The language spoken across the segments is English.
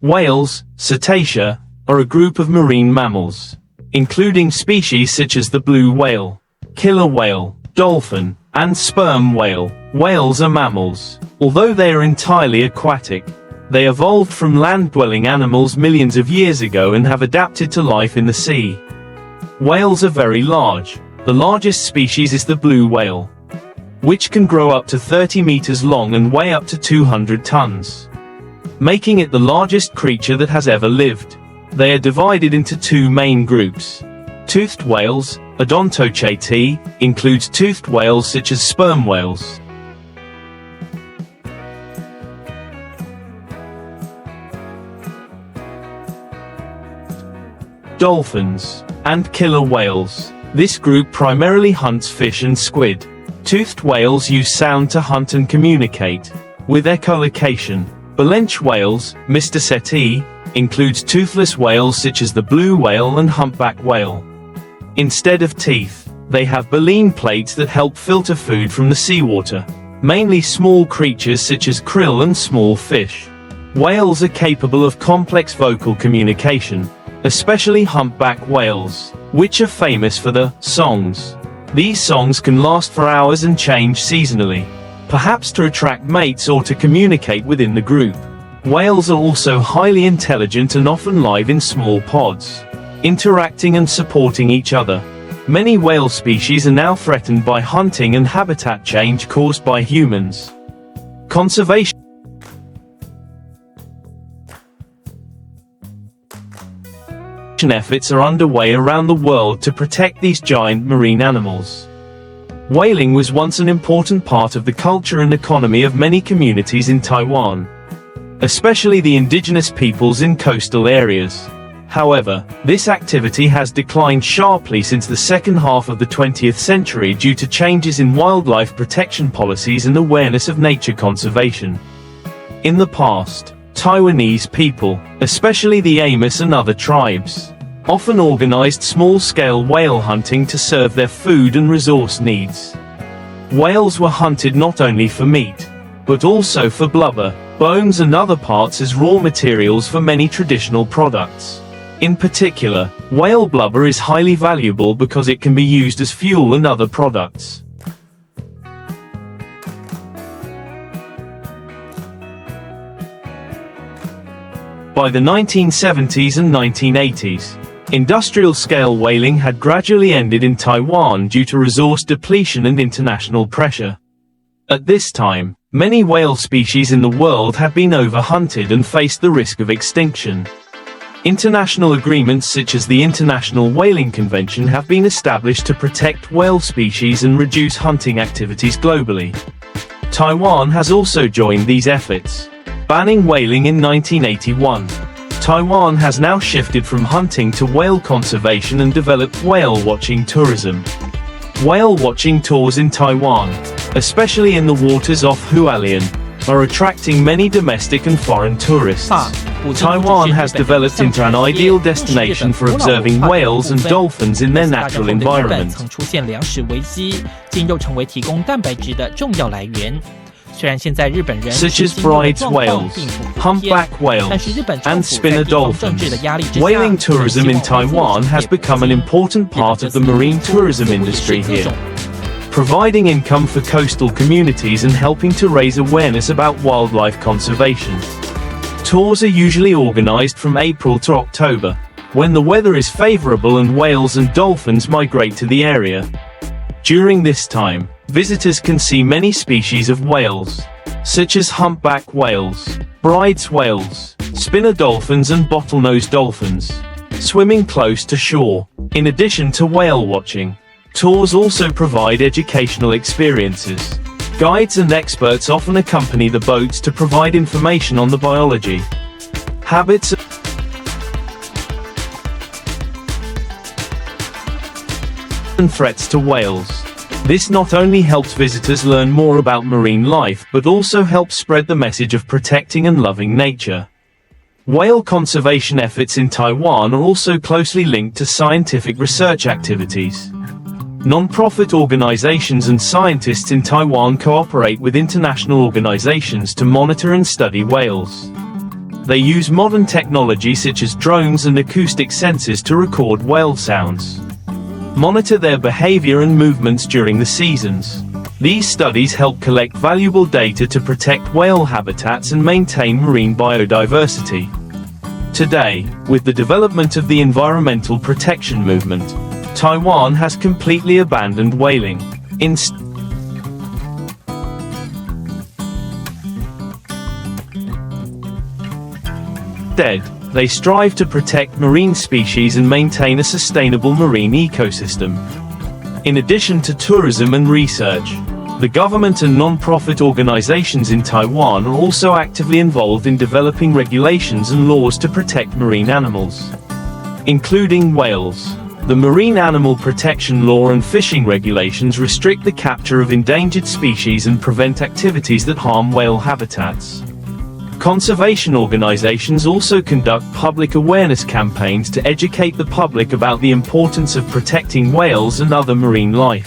Whales, cetacea, are a group of marine mammals, including species such as the blue whale, killer whale, dolphin, and sperm whale. Whales are mammals. Although they are entirely aquatic, they evolved from land-dwelling animals millions of years ago and have adapted to life in the sea. Whales are very large. The largest species is the blue whale, which can grow up to 30 meters long and weigh up to 200 tons, making it the largest creature that has ever lived. They are divided into two main groups. Toothed whales, Odontoceti, includes toothed whales such as sperm whales. Dolphins, and killer whales. This group primarily hunts fish and squid. Toothed whales use sound to hunt and communicate, with echolocation. Baleen whales, Mystaceti, includes toothless whales such as the blue whale and humpback whale. Instead of teeth, they have baleen plates that help filter food from the seawater, mainly small creatures such as krill and small fish. Whales are capable of complex vocal communication, especially humpback whales, which are famous for their songs. These songs can last for hours and change seasonally, perhaps to attract mates or to communicate within the group. Whales are also highly intelligent and often live in small pods, interacting and supporting each other. Many whale species are now threatened by hunting and habitat change caused by humans. Conservation efforts are underway around the world to protect these giant marine animals. Whaling was once an important part of the culture and economy of many communities in Taiwan, especially the indigenous peoples in coastal areas. However, this activity has declined sharply since the second half of the 20th century due to changes in wildlife protection policies and awareness of nature conservation. In the past, Taiwanese people, especially the Amos and other tribes, often organized small-scale whale hunting to serve their food and resource needs. Whales were hunted not only for meat, but also for blubber, bones and other parts as raw materials for many traditional products. In particular, whale blubber is highly valuable because it can be used as fuel and other products. By the 1970s and 1980s, industrial-scale whaling had gradually ended in Taiwan due to resource depletion and international pressure. At this time, many whale species in the world had been overhunted and faced the risk of extinction. International agreements such as the International Whaling Convention have been established to protect whale species and reduce hunting activities globally. Taiwan has also joined these efforts, banning whaling in 1981. Taiwan has now shifted from hunting to whale conservation and developed whale-watching tourism. Whale-watching tours in Taiwan, especially in the waters off Hualien, are attracting many domestic and foreign tourists. Taiwan has developed into an ideal destination for observing whales and dolphins in their natural environment. Such as bride's whales, humpback whales, and spinner dolphins. Whaling tourism in Taiwan has become an important part of the marine tourism industry here, providing income for coastal communities and helping to raise awareness about wildlife conservation. Tours are usually organized from April to October, when the weather is favorable and whales and dolphins migrate to the area. During this time, visitors can see many species of whales, such as humpback whales, bride's whales, spinner dolphins and bottlenose dolphins, swimming close to shore. In addition to whale watching, tours also provide educational experiences. Guides and experts often accompany the boats to provide information on the biology, habits, and threats to whales. This not only helps visitors learn more about marine life but also helps spread the message of protecting and loving nature. Whale conservation efforts in Taiwan are also closely linked to scientific research activities. Non-profit organizations and scientists in Taiwan cooperate with international organizations to monitor and study whales. They use modern technology such as drones and acoustic sensors to record whale sounds, monitor their behavior and movements during the seasons. These studies help collect valuable data to protect whale habitats and maintain marine biodiversity. Today, with the development of the environmental protection movement, Taiwan has completely abandoned whaling. Instead, they strive to protect marine species and maintain a sustainable marine ecosystem. In addition to tourism and research, the government and non-profit organizations in Taiwan are also actively involved in developing regulations and laws to protect marine animals, including whales. The Marine Animal Protection Law and fishing regulations restrict the capture of endangered species and prevent activities that harm whale habitats. Conservation organizations also conduct public awareness campaigns to educate the public about the importance of protecting whales and other marine life.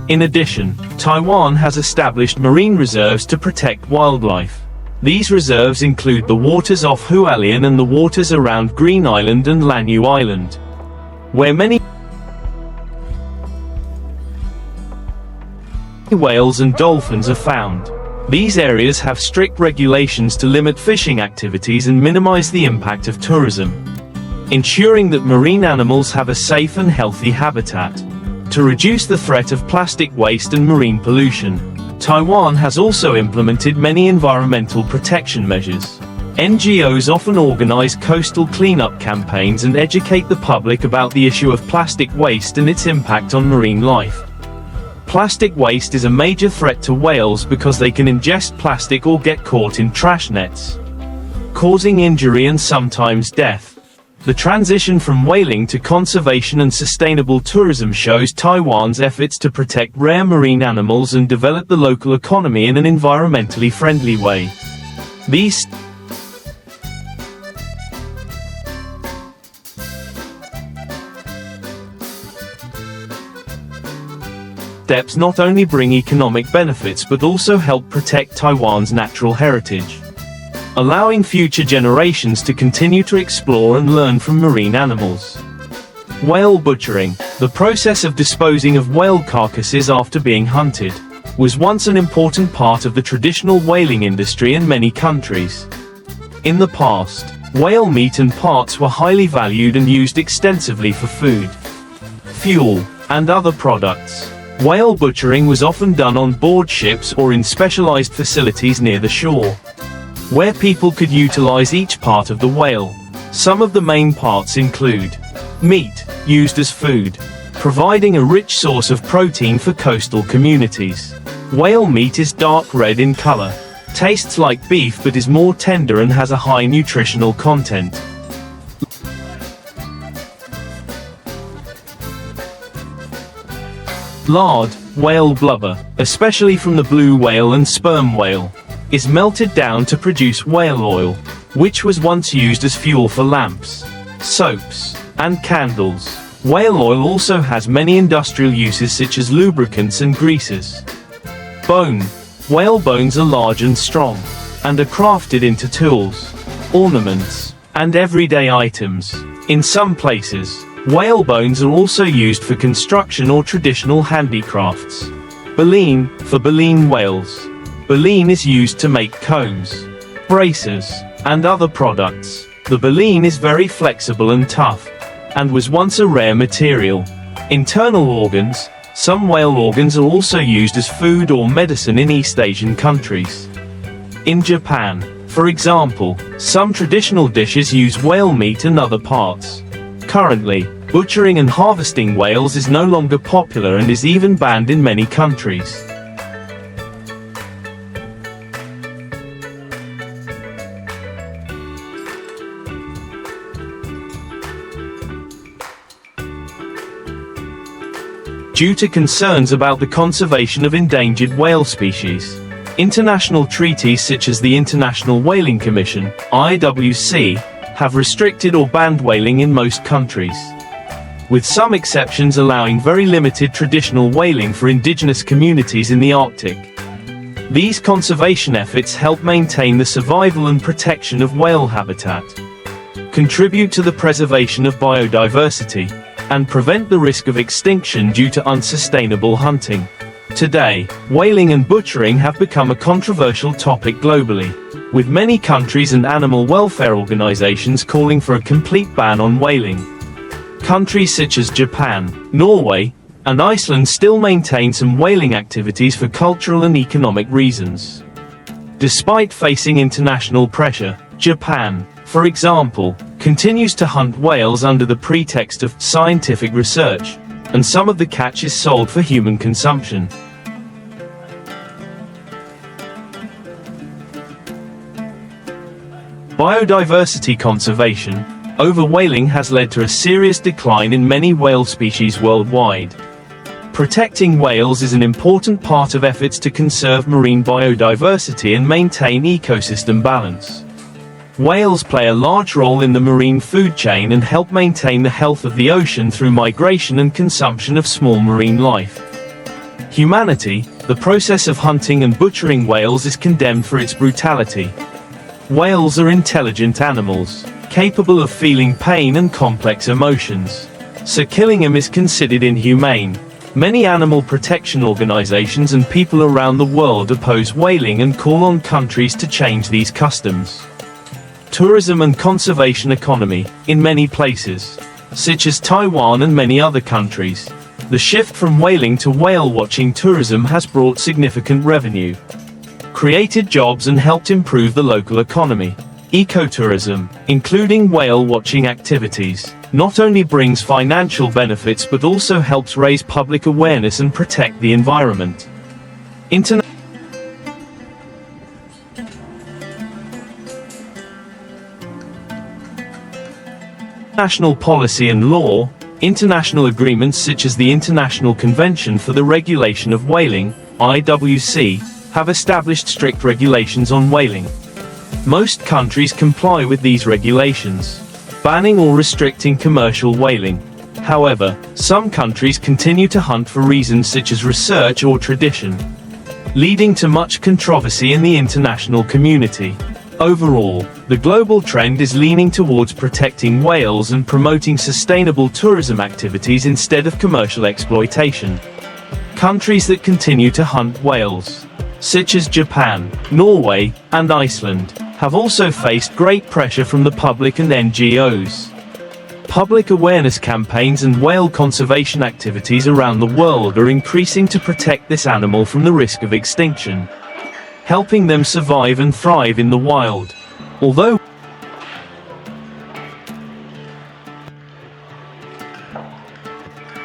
In addition, Taiwan has established marine reserves to protect wildlife. These reserves include the waters off Hualien and the waters around Green Island and Lanyu Island, where many whales and dolphins are found. These areas have strict regulations to limit fishing activities and minimize the impact of tourism, ensuring that marine animals have a safe and healthy habitat. To reduce the threat of plastic waste and marine pollution, Taiwan has also implemented many environmental protection measures. NGOs often organize coastal cleanup campaigns and educate the public about the issue of plastic waste and its impact on marine life. Plastic waste is a major threat to whales because they can ingest plastic or get caught in trash nets, causing injury and sometimes death. The transition from whaling to conservation and sustainable tourism shows Taiwan's efforts to protect rare marine animals and develop the local economy in an environmentally friendly way. These steps not only bring economic benefits but also help protect Taiwan's natural heritage, allowing future generations to continue to explore and learn from marine animals. Whale butchering, the process of disposing of whale carcasses after being hunted, was once an important part of the traditional whaling industry in many countries. In the past, whale meat and parts were highly valued and used extensively for food, fuel, and other products. Whale butchering was often done on board ships or in specialized facilities near the shore, where people could utilize each part of the whale. Some of the main parts include meat, used as food, providing a rich source of protein for coastal communities. Whale meat is dark red in color, tastes like beef but is more tender and has a high nutritional content. Lard, whale blubber, especially from the blue whale and sperm whale, is melted down to produce whale oil, which was once used as fuel for lamps, soaps, and candles. Whale oil also has many industrial uses such as lubricants and greases. Bone. Whale bones are large and strong, and are crafted into tools, ornaments, and everyday items. In some places, whale bones are also used for construction or traditional handicrafts. Baleen, for baleen whales. Baleen is used to make combs, braces, and other products. The baleen is very flexible and tough, and was once a rare material. Internal organs. Some whale organs are also used as food or medicine in East Asian countries. In Japan, for example, some traditional dishes use whale meat and other parts. Currently, butchering and harvesting whales is no longer popular and is even banned in many countries. Due to concerns about the conservation of endangered whale species, international treaties such as the International Whaling Commission (IWC) have restricted or banned whaling in most countries, with some exceptions allowing very limited traditional whaling for indigenous communities in the Arctic. These conservation efforts help maintain the survival and protection of whale habitat, contribute to the preservation of biodiversity, and prevent the risk of extinction due to unsustainable hunting. Today, whaling and butchering have become a controversial topic globally, with many countries and animal welfare organizations calling for a complete ban on whaling. Countries such as Japan, Norway, and Iceland still maintain some whaling activities for cultural and economic reasons. Despite facing international pressure, Japan, for example, continues to hunt whales under the pretext of scientific research, and some of the catch is sold for human consumption. Biodiversity conservation. Overwhaling has led to a serious decline in many whale species worldwide. Protecting whales is an important part of efforts to conserve marine biodiversity and maintain ecosystem balance. Whales play a large role in the marine food chain and help maintain the health of the ocean through migration and consumption of small marine life. Humanity, the process of hunting and butchering whales is condemned for its brutality. Whales are intelligent animals, capable of feeling pain and complex emotions. So killing them is considered inhumane. Many animal protection organizations and people around the world oppose whaling and call on countries to change these customs. Tourism and conservation economy. In many places, such as Taiwan and many other countries, the shift from whaling to whale-watching tourism has brought significant revenue, created jobs and helped improve the local economy. Ecotourism, including whale-watching activities, not only brings financial benefits but also helps raise public awareness and protect the environment. International policy and law. International agreements such as the International Convention for the Regulation of Whaling, IWC, have established strict regulations on whaling. Most countries comply with these regulations, banning or restricting commercial whaling. However, some countries continue to hunt for reasons such as research or tradition, leading to much controversy in the international community. Overall, the global trend is leaning towards protecting whales and promoting sustainable tourism activities instead of commercial exploitation. Countries that continue to hunt whales, such as Japan, Norway, and Iceland, have also faced great pressure from the public and NGOs. Public awareness campaigns and whale conservation activities around the world are increasing to protect this animal from the risk of extinction, helping them survive and thrive in the wild. Although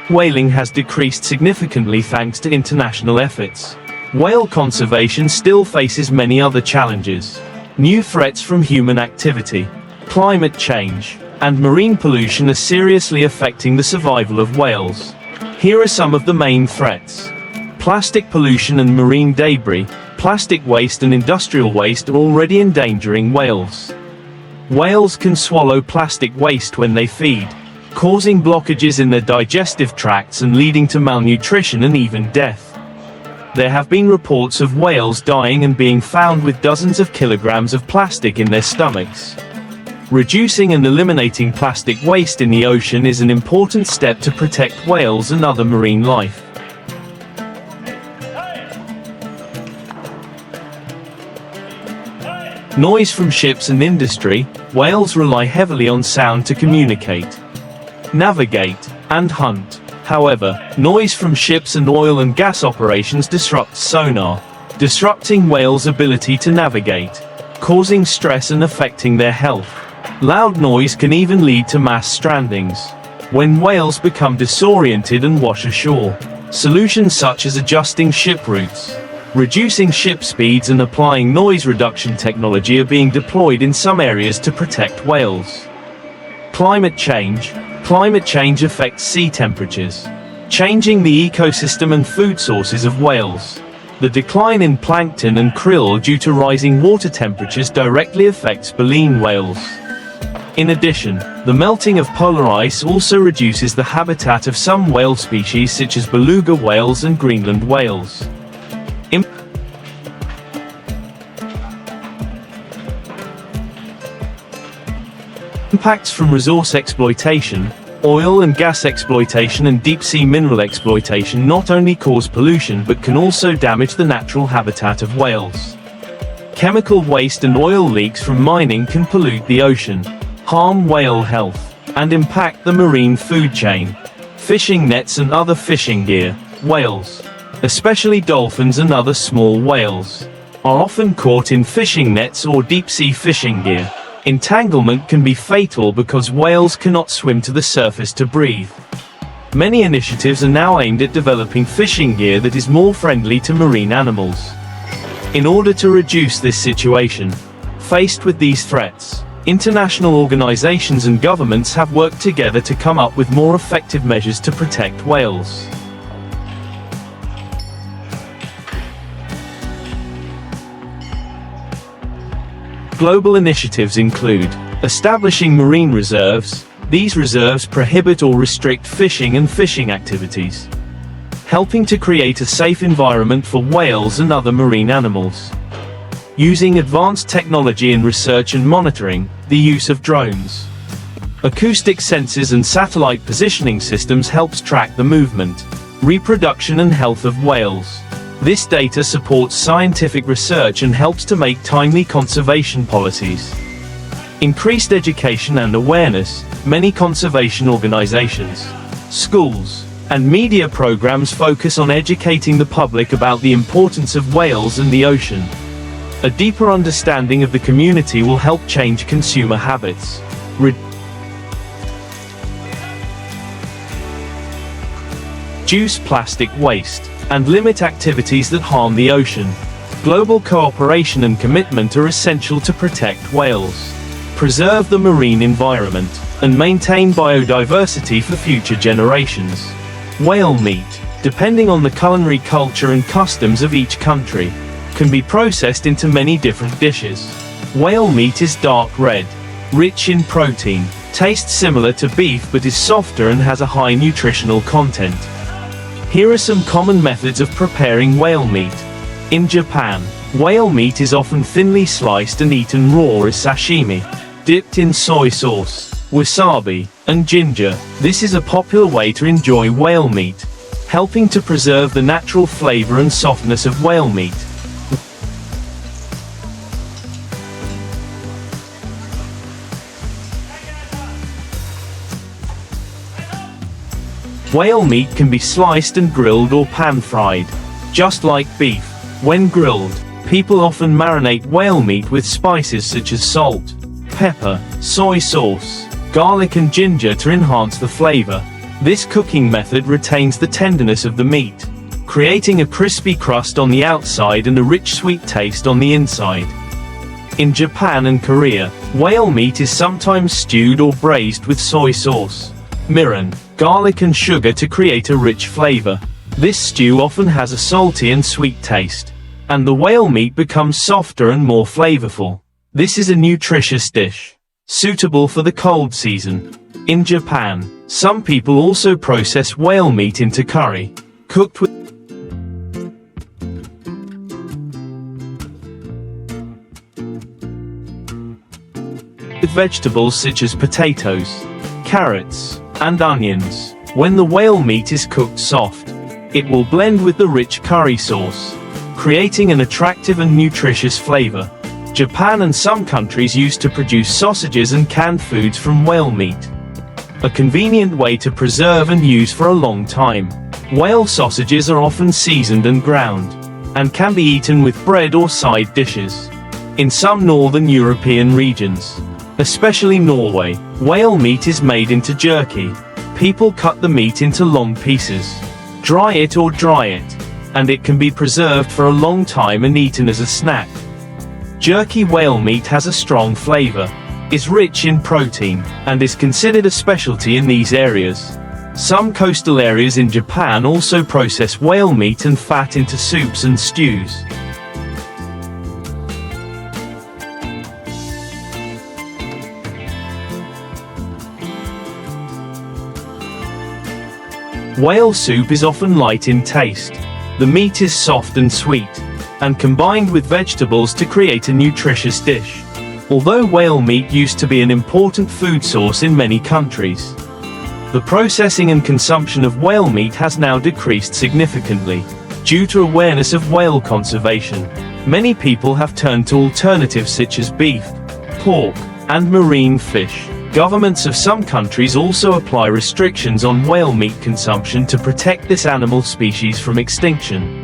whaling has decreased significantly thanks to international efforts, whale conservation still faces many other challenges. New threats from human activity, climate change, and marine pollution are seriously affecting the survival of whales. Here are some of the main threats. Plastic pollution and marine debris. Plastic waste and industrial waste are already endangering whales. Whales can swallow plastic waste when they feed, causing blockages in their digestive tracts and leading to malnutrition and even death. There have been reports of whales dying and being found with dozens of kilograms of plastic in their stomachs. Reducing and eliminating plastic waste in the ocean is an important step to protect whales and other marine life. Noise from ships and industry. Whales rely heavily on sound to communicate, navigate, and hunt. However, noise from ships and oil and gas operations disrupts sonar, disrupting whales' ability to navigate, causing stress and affecting their health. Loud noise can even lead to mass strandings, when whales become disoriented and wash ashore. Solutions such as adjusting ship routes, reducing ship speeds and applying noise reduction technology are being deployed in some areas to protect whales. Climate change. Climate change affects sea temperatures, changing the ecosystem and food sources of whales. The decline in plankton and krill due to rising water temperatures directly affects baleen whales. In addition, the melting of polar ice also reduces the habitat of some whale species such as beluga whales and Greenland whales. Impacts from resource exploitation, oil and gas exploitation and deep-sea mineral exploitation not only cause pollution but can also damage the natural habitat of whales. Chemical waste and oil leaks from mining can pollute the ocean, harm whale health, and impact the marine food chain. Fishing nets and other fishing gear. Whales, especially dolphins and other small whales, are often caught in fishing nets or deep-sea fishing gear. Entanglement can be fatal because whales cannot swim to the surface to breathe. Many initiatives are now aimed at developing fishing gear that is more friendly to marine animals. In order to reduce this situation, faced with these threats, international organizations and governments have worked together to come up with more effective measures to protect whales. Global initiatives include establishing marine reserves. These reserves prohibit or restrict fishing and fishing activities, helping to create a safe environment for whales and other marine animals. Using advanced technology in research and monitoring, the use of drones, acoustic sensors and satellite positioning systems helps track the movement, reproduction and health of whales. This data supports scientific research and helps to make timely conservation policies. Increased education and awareness. Many conservation organizations, schools, and media programs focus on educating the public about the importance of whales and the ocean. A deeper understanding of the community will help change consumer habits. Reduce plastic waste and limit activities that harm the ocean. Global cooperation and commitment are essential to protect whales, preserve the marine environment, and maintain biodiversity for future generations. Whale meat, depending on the culinary culture and customs of each country, can be processed into many different dishes. Whale meat is dark red, rich in protein, tastes similar to beef but is softer and has a high nutritional content. Here are some common methods of preparing whale meat. In Japan, whale meat is often thinly sliced and eaten raw as sashimi, dipped in soy sauce, wasabi, and ginger. This is a popular way to enjoy whale meat, helping to preserve the natural flavor and softness of whale meat. Whale meat can be sliced and grilled or pan-fried, just like beef. When grilled, people often marinate whale meat with spices such as salt, pepper, soy sauce, garlic and ginger to enhance the flavor. This cooking method retains the tenderness of the meat, creating a crispy crust on the outside and a rich sweet taste on the inside. In Japan and Korea, whale meat is sometimes stewed or braised with soy sauce, mirin, garlic and sugar to create a rich flavor. This stew often has a salty and sweet taste, and the whale meat becomes softer and more flavorful. This is a nutritious dish, suitable for the cold season. In Japan, some people also process whale meat into curry, cooked with vegetables such as potatoes, carrots, and onions. When the whale meat is cooked soft, it will blend with the rich curry sauce, creating an attractive and nutritious flavor. Japan and some countries used to produce sausages and canned foods from whale meat, a convenient way to preserve and use for a long time. Whale sausages are often seasoned and ground, and can be eaten with bread or side dishes. In some northern European regions, especially Norway, whale meat is made into jerky. People cut the meat into long pieces, dry it or dry it, and it can be preserved for a long time and eaten as a snack. Jerky whale meat has a strong flavor, is rich in protein, and is considered a specialty in these areas. Some coastal areas in Japan also process whale meat and fat into soups and stews. Whale soup is often light in taste. The meat is soft and sweet, and combined with vegetables to create a nutritious dish. although whale meat used to be an important food source in many countries. The processing and consumption of whale meat has now decreased significantly. Due to awareness of whale conservation, many people have turned to alternatives such as beef, pork, and marine fish. Governments of some countries also apply restrictions on whale meat consumption to protect this animal species from extinction.